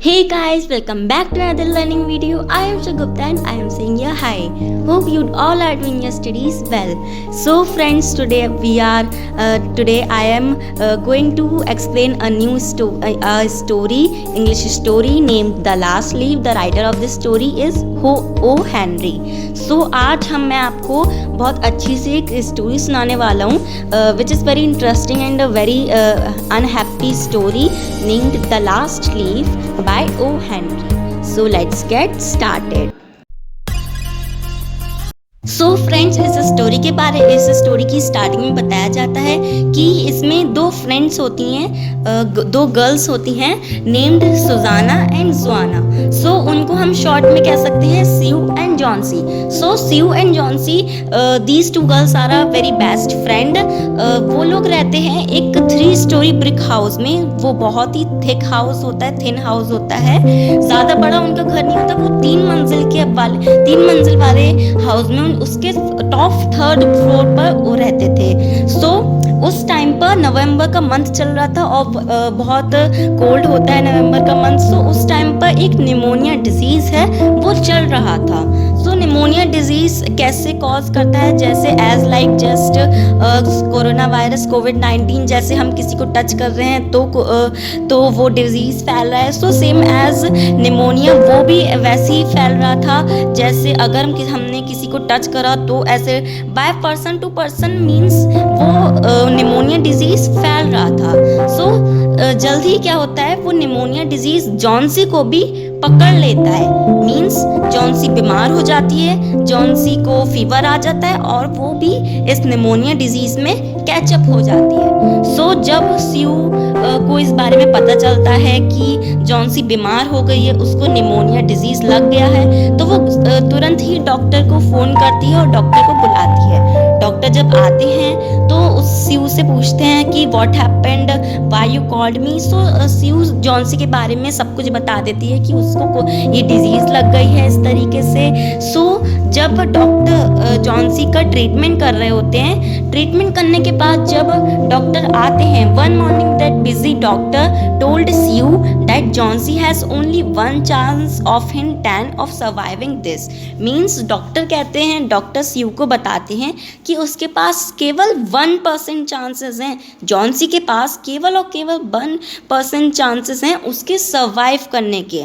Hey guys, welcome back to another learning video. I am Shagupta and I am saying you hi. Hope you all are doing your studies well. So friends, today I am going to explain a new story, English story named The Last Leaf. The writer of this story is O. Henry. So आज मैं आपको बहुत अच्छी सी एक story सुनाने वाला हूँ which is very interesting and a very unhappy story named The Last Leaf by O. Henry. So let's get started. So friends, इस स्टोरी की स्टार्टिंग में बताया जाता है कि इसमें दो फ्रेंड्स होती हैं, दो गर्ल्स होती हैं named Susanna and Joanna. So उनको हम शॉर्ट में कह सकते हैं Sue and Johnsy. So Sue and Johnsy, these two girls are a very best friend. वो लोग रहते हैं एक 3 स्टोरी ब्रिक हाउस में. वो बहुत ही थिक हाउस होता है, थिन हाउस होता है. ज़्यादा बड़ा उनका घर नहीं होता. वो 3 मंजिल वाले हाउस में उसके टॉप 3rd फ्लोर पर वो रहते थे. सो उस टाइम पर नवंबर का मंथ चल रहा था और बहुत कोल्ड होता है नवंबर का मंथ. सो उस टाइम पर एक निमोनिया डिजीज़ है वो चल रहा था. सो निमोनिया डिजीज़ कैसे कॉज करता है, जैसे as like just corona virus कोविड-19, जैसे हम किसी को टच कर रहे हैं तो वो डिजीज़ फैल रहा है. सो सेम एज निमोनिया वो भी वैसे ही फैल रहा था. जैसे अगर हमने किसी को टच करा तो ऐसे by person to person means वो निमोनिया डिजीज़ फैल रहा था. सो जल्द ही क्या होता है, वो निमोनिया डिजीज़ जॉन्सी को भी पकड़ लेता है. मीन्स जॉन्सी बीमार हो जाती है, जॉन्सी को फीवर आ जाता है और वो भी इस निमोनिया डिजीज़ में कैचअप हो जाती है. सो जब स्यू को इस बारे में पता चलता है कि जॉन्सी बीमार हो गई है, उसको निमोनिया डिजीज़ लग गया है, तो वो तुरंत ही डॉक्टर को फ़ोन करती है और डॉक्टर को बुलाती है. डॉक्टर जब आते हैं तो उस स्यू से पूछते हैं कि what happened, why you called me. So Sue Johnsy के बारे में सब कुछ बता देती है कि उसको ये डिजीज़ लग गई है इस तरीके से. सो जब डॉक्टर जॉन्सी का ट्रीटमेंट कर रहे होते हैं, ट्रीटमेंट करने के बाद जब डॉक्टर आते हैं, one morning that busy doctor told Sue that Johnsy has only 1 chance of in 10 of surviving this. Means doctor कहते हैं, डॉक्टर स्यू को बताते हैं कि उसके पास केवल 1% चांसेस हैं. जॉन्सी के पास केवल और केवल 1% चांसेस हैं उसके सर्वाइव करने के.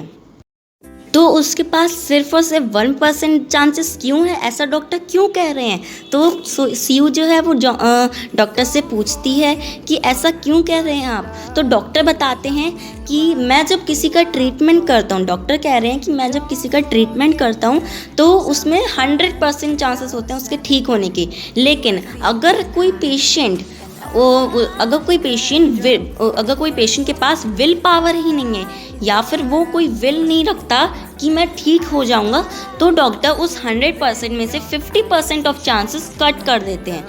तो उसके पास सिर्फ और सिर्फ 1% चांसेस क्यों है, ऐसा डॉक्टर क्यों कह रहे हैं. तो स्यू जो है वो डॉक्टर से पूछती है कि ऐसा क्यों कह रहे हैं आप. तो डॉक्टर बताते हैं कि मैं जब किसी का ट्रीटमेंट करता हूँ, डॉक्टर कह रहे हैं कि मैं जब किसी का ट्रीटमेंट करता हूँ तो उसमें 100% चांसेस होते हैं उसके ठीक होने के. लेकिन अगर कोई पेशेंट के पास विल पावर ही नहीं है या फिर वो कोई विल नहीं रखता कि मैं ठीक हो जाऊंगा, तो डॉक्टर उस 100% में से 50% ऑफ चांसेस कट कर देते हैं.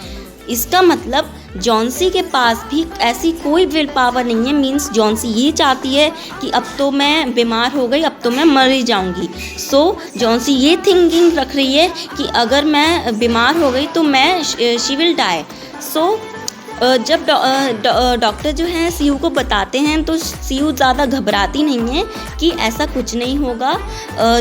इसका मतलब जॉन्सी के पास भी ऐसी कोई विल पावर नहीं है. मीन्स जॉन्सी ये चाहती है कि अब तो मैं बीमार हो गई, अब तो मैं मर ही जाऊंगी. सो जॉन्सी ये थिंकिंग रख रही है कि अगर मैं बीमार हो गई तो मैं शी विल डाई. सो जब डॉक्टर जो हैं स्यू को बताते हैं तो स्यू ज़्यादा घबराती नहीं है कि ऐसा कुछ नहीं होगा.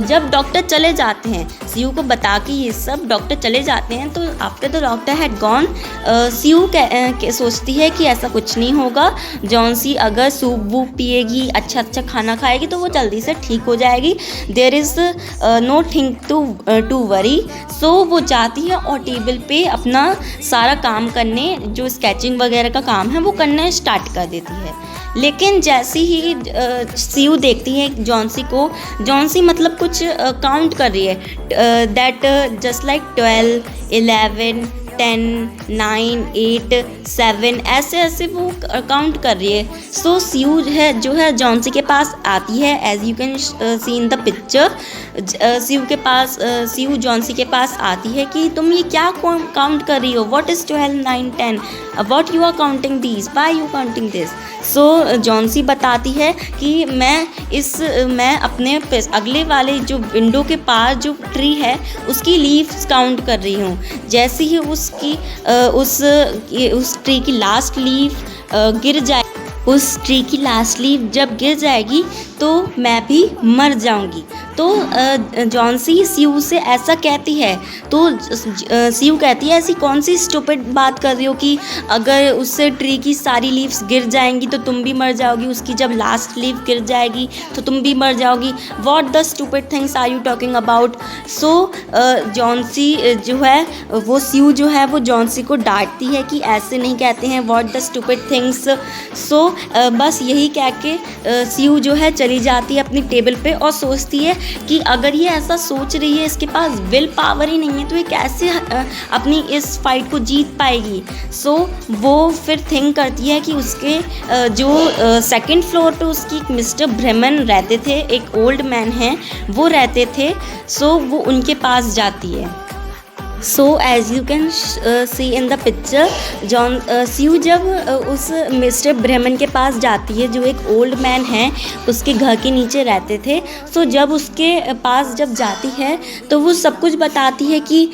जब डॉक्टर चले जाते हैं, स्यू को बता के ये सब डॉक्टर चले जाते हैं, तो after the doctor had gone, Sue सोचती है कि ऐसा कुछ नहीं होगा. जॉन्सी अगर सूप वूप पिएगी, अच्छा खाना खाएगी तो वो जल्दी से ठीक हो जाएगी. There is nothing to worry. So वो जाती है और टेबल पे अपना सारा काम करने, जो स्केचिंग वगैरह का काम है वो करना स्टार्ट कर देती है. लेकिन जैसे ही स्यू देखती है जॉन्सी को, जॉन्सी मतलब कुछ काउंट कर रही है, दैट जस्ट लाइक 12, 11, 10, 9, 8, 7 ऐसे वो काउंट कर रही है. सो स्यू जो है जॉन्सी के पास आती है. As you can see in the picture, Sue Johnsy के पास आती है कि तुम ये क्या काउंट कर रही हो, what is 12, 9, 10, what you are counting this, why you counting this. So Johnsy बताती है कि मैं अपने अगले वाले जो विंडो के पास जो ट्री है उसकी लीव्स काउंट कर रही हूँ. जैसे ही उस ट्री की लास्ट लीफ गिर जाए उस ट्री की लास्ट लीफ जब गिर जाएगी तो मैं भी मर जाऊंगी। तो जॉन्सी सीयू से ऐसा कहती है। तो सीयू कहती है ऐसी कौन सी स्टूपिड बात कर रही हो कि अगर उससे ट्री की सारी लीव्स गिर जाएंगी तो तुम भी मर जाओगी, उसकी जब लास्ट लीफ गिर जाएगी तो तुम भी मर जाओगी। What the stupid things are you talking about. So Johnsy जो है वो सीयू जो है वो जॉन्सी को डांटती है कि ऐसे नहीं कहते हैं, व्हाट द स्टूपिड थिंग्स। सो बस यही कह के सीयू जो है चली जाती है अपनी टेबल पे और सोचती है कि अगर ये ऐसा सोच रही है, इसके पास विल पावर ही नहीं है, तो ये कैसे अपनी इस फाइट को जीत पाएगी। सो वो फिर थिंक करती है कि उसके जो सेकंड फ्लोर पे उसकी एक मिस्टर ब्रेमन रहते थे, एक ओल्ड मैन हैं वो रहते थे। सो वो उनके पास जाती है। So as you can see in the picture, Sue जब उस मिस्टर ब्रेमन के पास जाती है जो एक ओल्ड मैन है, उसके घर के नीचे रहते थे। सो जब उसके पास जब जाती है तो वो सब कुछ बताती है कि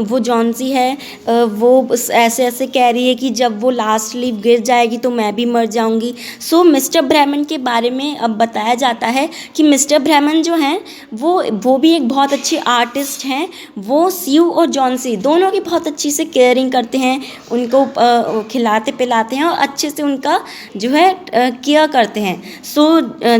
वो जॉन्सी है, वो ऐसे ऐसे कह रही है कि जब वो लास्ट लीफ गिर जाएगी तो मैं भी मर जाऊंगी। सो मिस्टर ब्रेमन के बारे में अब बताया जाता है कि मिस्टर ब्रेमन जो हैं वो भी एक बहुत अच्छे आर्टिस्ट हैं। वो सीयू और जॉन्सी दोनों की बहुत अच्छी से केयरिंग करते हैं, उनको खिलाते पिलाते हैं और अच्छे से उनका जो है केयर करते हैं। सो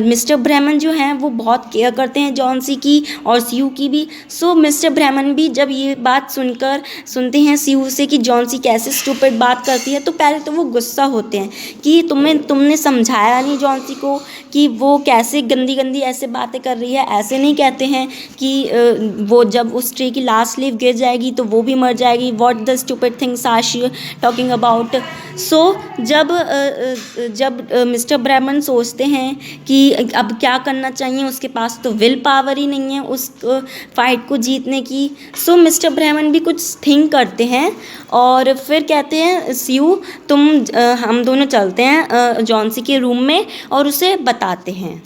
मिस्टर ब्रेमन जो हैं वो बहुत केयर करते हैं जॉन्सी की और सीयू की भी। सो मिस्टर ब्रेमन भी जब ये बात सुनते हैं सीयू से कि जॉन्सी कैसे स्टूपिड बात करती है, तो पहले तो वो गुस्सा होते हैं कि तुमने समझाया नहीं जॉन्सी को कि वो कैसे गंदी गंदी ऐसे बातें कर रही है। ऐसे नहीं कहते हैं कि वो जब उस ट्री की लास्ट लीफ गिर जाएगी तो वो भी मर जाएगी। What the stupid things are she talking about. So जब मिस्टर ब्रेमन सोचते हैं कि अब क्या करना चाहिए, उसके पास तो विल पावर ही नहीं है उस फाइट को जीतने की। सो मिस्टर ब्रेमन भी कुछ थिंक करते हैं और फिर कहते हैं सीयू हम दोनों चलते हैं जॉन्सी के रूम में और उसे बताते हैं।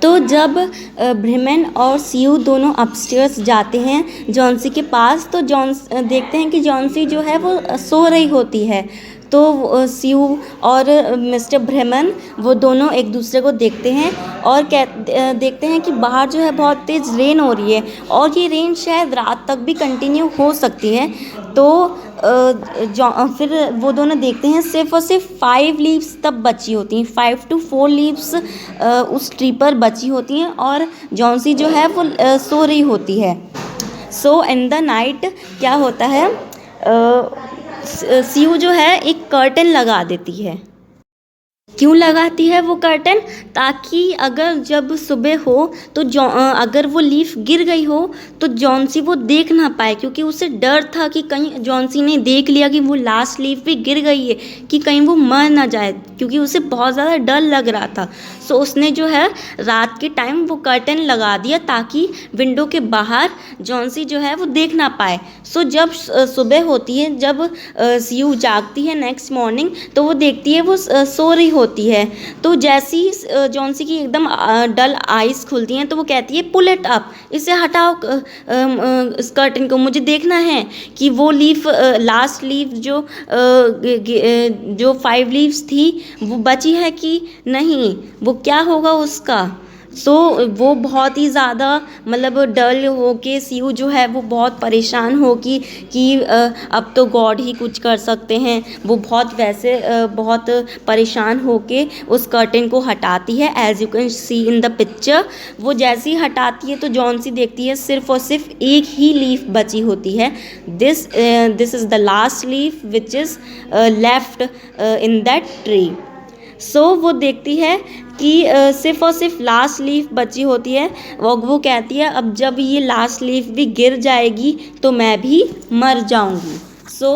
तो जब ब्रेमन और सीयू दोनों अपस्टेयर्स जाते हैं जॉन्सी के पास, तो देखते हैं कि जॉन्सी जो है वो सो रही होती है। तो सीयू और मिस्टर ब्रेमन वो दोनों एक दूसरे को देखते हैं और देखते हैं कि बाहर जो है बहुत तेज़ रेन हो रही है और ये रेन शायद रात तक भी कंटिन्यू हो सकती है। तो फिर वो दोनों देखते हैं सिर्फ और सिर्फ 5 लीव्स तब बची होती हैं, 5 to 4 लीव्स उस ट्री पर बची होती हैं और जॉन्सी जो है वो सो रही होती है। सो इन द नाइट क्या होता है, सीयू जो है एक कर्टन लगा देती है। क्यों लगाती है वो कर्टन? ताकि अगर जब सुबह हो तो अगर वो लीफ गिर गई हो तो जॉन्सी वो देख ना पाए, क्योंकि उसे डर था कि कहीं जॉन्सी ने देख लिया कि वो लास्ट लीफ भी गिर गई है कि कहीं वो मर ना जाए, क्योंकि उसे बहुत ज़्यादा डर लग रहा था। सो उसने जो है रात के टाइम वो कर्टन लगा दिया ताकि विंडो के बाहर जॉन्सी जो है वो देख ना पाए। सो जब सुबह होती है, जब सीयू जागती है नेक्स्ट मॉर्निंग, तो वो देखती है वो सो रही होती है। तो जैसी जॉन्सी की एकदम डल आइज़ खुलती हैं तो वो कहती है पुल इट अप, इसे हटाओ इस कर्टन को, मुझे देखना है कि वो लीफ लास्ट लीफ जो 5 लीव्स थी वो बची है कि नहीं, वो क्या होगा उसका। सो वो बहुत ही ज़्यादा मतलब डल हो के सीयू जो है वो बहुत परेशान हो कि अब तो गॉड ही कुछ कर सकते हैं। वो बहुत परेशान हो के उस कर्टन को हटाती है। As you can see in the picture, वो जैसे ही हटाती है तो जॉन्सी देखती है सिर्फ और सिर्फ एक ही लीफ बची होती है। This is the last leaf which is left in that tree. So वो देखती है कि सिर्फ और सिर्फ लास्ट लीफ बची होती है। वो कहती है अब जब ये लास्ट लीफ भी गिर जाएगी तो मैं भी मर जाऊंगी। सो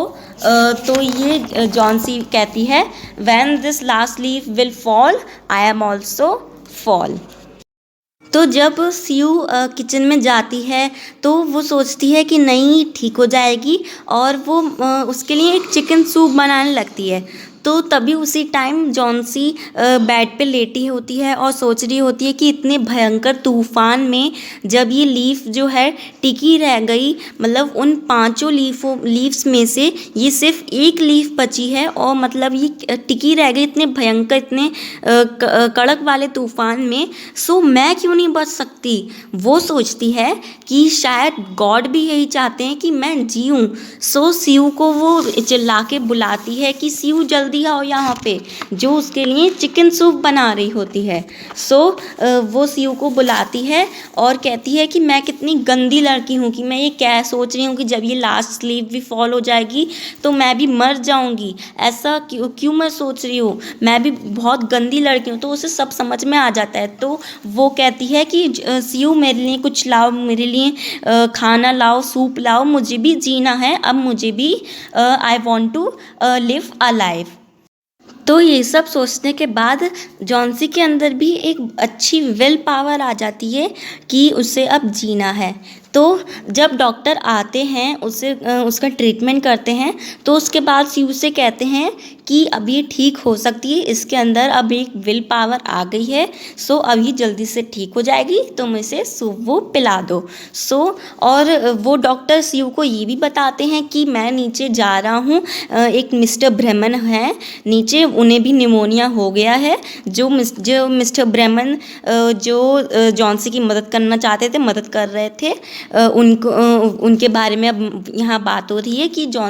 तो ये जॉन्सी कहती है when this last leaf will fall I am also fall. तो जब सीयू किचन में जाती है तो वो सोचती है कि नहीं ठीक हो जाएगी और वो उसके लिए एक चिकन सूप बनाने लगती है। तो तभी उसी टाइम जॉन्सी बेड पे लेटी होती है और सोच रही होती है कि इतने भयंकर तूफान में जब ये लीफ जो है टिकी रह गई, मतलब उन 5 लीव्स में से ये सिर्फ एक लीफ बची है और मतलब ये टिकी रह गई इतने भयंकर, इतने कड़क वाले तूफान में। सो मैं क्यों नहीं बच सकती? वो सोचती है कि शायद गॉड भी यही चाहते हैं कि मैं जीऊँ। सो शिव को वो चिल्ला के बुलाती है कि शिव जल्दी आओ यहाँ पे, जो उसके लिए चिकन सूप बना रही होती है। सो वो शिव को बुलाती है और कहती है कि मैं कितनी गंदी लड़की हूँ कि मैं ये क्या सोच रही हूँ कि जब ये लास्ट स्लीप भी फॉल हो जाएगी तो मैं भी मर जाऊँगी। ऐसा क्यों मैं सोच रही हूँ, मैं भी बहुत गंदी लड़की हूँ। तो उसे सब समझ में आ जाता है। तो वो कहती है कि शिव मेरे लिए कुछ लाओ, मेरे लिए खाना लाओ, सूप लाओ, मुझे भी जीना है, अब मुझे भी I want to live a life. तो ये सब सोचने के बाद जॉन्सी के अंदर भी एक अच्छी विल पावर आ जाती है कि उसे अब जीना है। तो जब डॉक्टर आते हैं उसका ट्रीटमेंट करते हैं तो उसके बाद शिव से कहते हैं कि अब ये ठीक हो सकती है, इसके अंदर अब एक विल पावर आ गई है। सो अभी जल्दी से ठीक हो जाएगी, तुम इसे सूप वो पिला दो। सो और वो डॉक्टर शिव को ये भी बताते हैं कि मैं नीचे जा रहा हूँ, एक मिस्टर ब्रह्मन है नीचे, उन्हें भी निमोनिया हो गया है। जो मिस्टर ब्रह्मन जो जॉन्सी की मदद करना चाहते थे, मदद कर रहे थे, उनके बारे में अब यहाँ बात हो रही है कि जो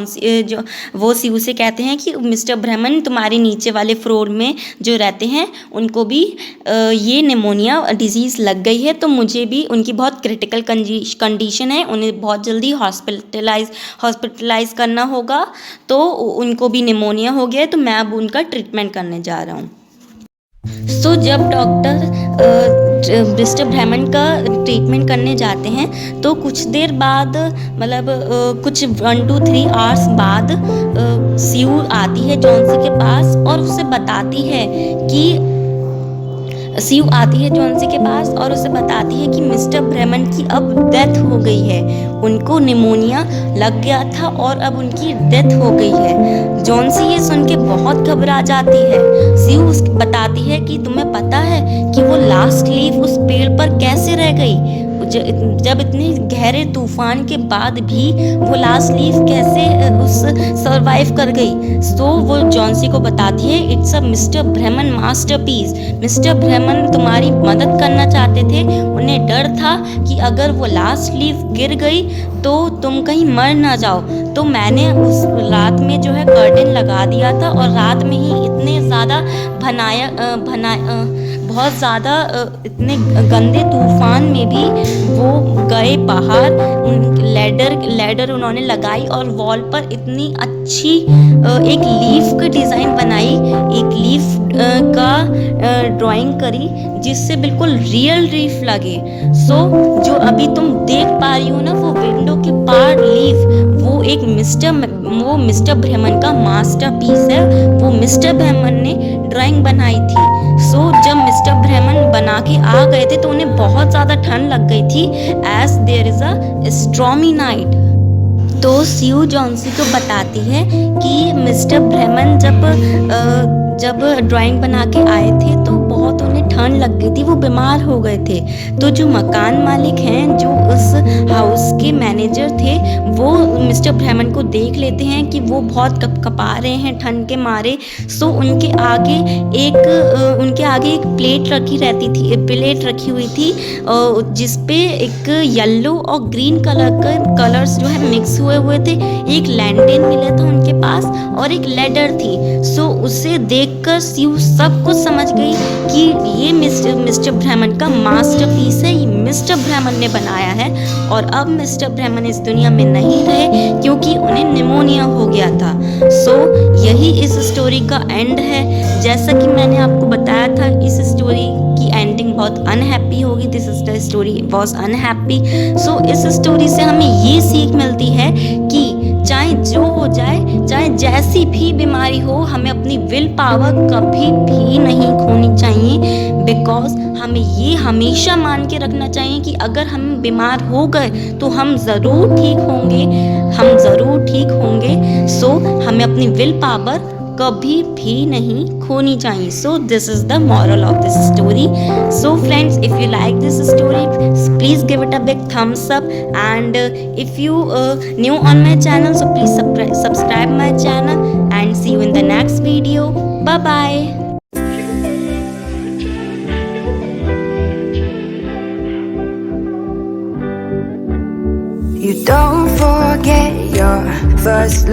वो शिव से कहते हैं कि मिस्टर ब्रह्मन तुम्हारे नीचे वाले फ्लोर में जो रहते हैं उनको भी ये निमोनिया डिजीज़ लग गई है, तो मुझे भी, उनकी बहुत क्रिटिकल कंडीशन है, उन्हें बहुत जल्दी हॉस्पिटलाइज करना होगा, तो उनको भी निमोनिया हो गया है, तो मैं अब उनका ट्रीटमेंट करने जा रहा हूँ। सो जब डॉक्टर मिस्टर ब्रह्मन का ट्रीटमेंट करने जाते हैं तो कुछ देर बाद, मतलब कुछ 1 to 3 आवर्स बाद शिव आती है जॉन्सी के पास और उसे बताती है कि शिव आती है जॉन्सी के पास और उसे बताती है कि मिस्टर ब्रह्मन की अब डेथ हो गई है, उनको निमोनिया लग गया था और अब उनकी डेथ हो गई है। जॉन्सी ये सुन के बहुत घबरा जाती है। शिव उसको बताती है कि तुम्हें पता है कि वो लास्ट लीफ उस पेड़ पर कैसे रह गई, जब इतने गहरे तूफान के बाद भी वो लास्ट लीफ कैसे उस सरवाइव कर गई। तो वो जॉन्सी को बताती है it's a mister Behrman masterpiece, mister Behrman तुम्हारी मदद करना चाहते थे, उन्हें डर था कि अगर वो लास्ट लीफ गिर गई तो तुम कहीं मर ना जाओ, तो मैंने उस रात में जो है कर्टेन लगा दिया था और रात में ही इतने ज़्यादा बहुत ज़्यादा इतने गंदे तूफान में भी वो गए बाहर, लैडर उन्होंने लगाई और वॉल पर इतनी अच्छी एक लीफ की डिज़ाइन बनाई, एक लीफ का ड्राइंग करी जिससे बिल्कुल रियल लीफ लगे। सो जो अभी तुम देख पा रही हो ना, वो विंडो के पार लीफ, वो मिस्टर ब्रह्मन का मास्टरपीस है, वो मिस्टर ब्रह्मन ने ड्राइंग बनाई थी। सो जब मिस्टर ब्रह्मन बना के आ गए थे तो उन्हें बहुत ज़्यादा ठंड लग गई थी, as there is a stormy night. तो शिव जॉन्सी को बताती है कि मिस्टर ब्रह्मन जब ड्राइंग बना के आए थे तो बहुत उन्हें ठंड लग गई थी, वो बीमार हो गए थे। तो जो मकान मालिक हैं, जो उस हाउस के मैनेजर थे, वो मिस्टर ब्रह्मन को देख लेते हैं कि वो बहुत कपकपा रहे हैं ठंड के मारे। सो उनके आगे एक प्लेट रखी हुई थी जिस पे एक येलो और ग्रीन कलर्स जो है मिक्स हुए थे। एक लैंटेन मिला था उनके पास और एक लैडर थी। सो उसे देखकर शिव सब कुछ समझ गई कि ये मिस्टर ब्रह्मन का मास्टरपीस है, ये मिस्टर ब्रह्मन ने बनाया है। और अब मिस्टर ब्रह्मन इस दुनिया में नहीं रहे क्योंकि उन्हें निमोनिया हो गया था। सो यही इस स्टोरी का एंड है। जैसा कि मैंने आपको बताया था, इस स्टोरी की एंडिंग बहुत अनहैप्पी होगी। This is the story was unhappy. So इस स्टोरी से हमें ये सीख मिलती है कि चाहे जो हो जाए, चाहे जैसी भी बीमारी हो, हमें अपनी विल पावर कभी भी नहीं खोनी चाहिए। बिकॉज हमें ये हमेशा मान के रखना चाहिए कि अगर हम बीमार हो गए तो हम ज़रूर ठीक होंगे। सो हमें अपनी विल पावर कभी भी नहीं खोनी चाहिए. So this is the moral of this story. So friends, if you like this story, please give it a big thumbs up, and if you new on my channel, so please subscribe my channel, and see you in the next video. Bye bye. You don't forget your first love.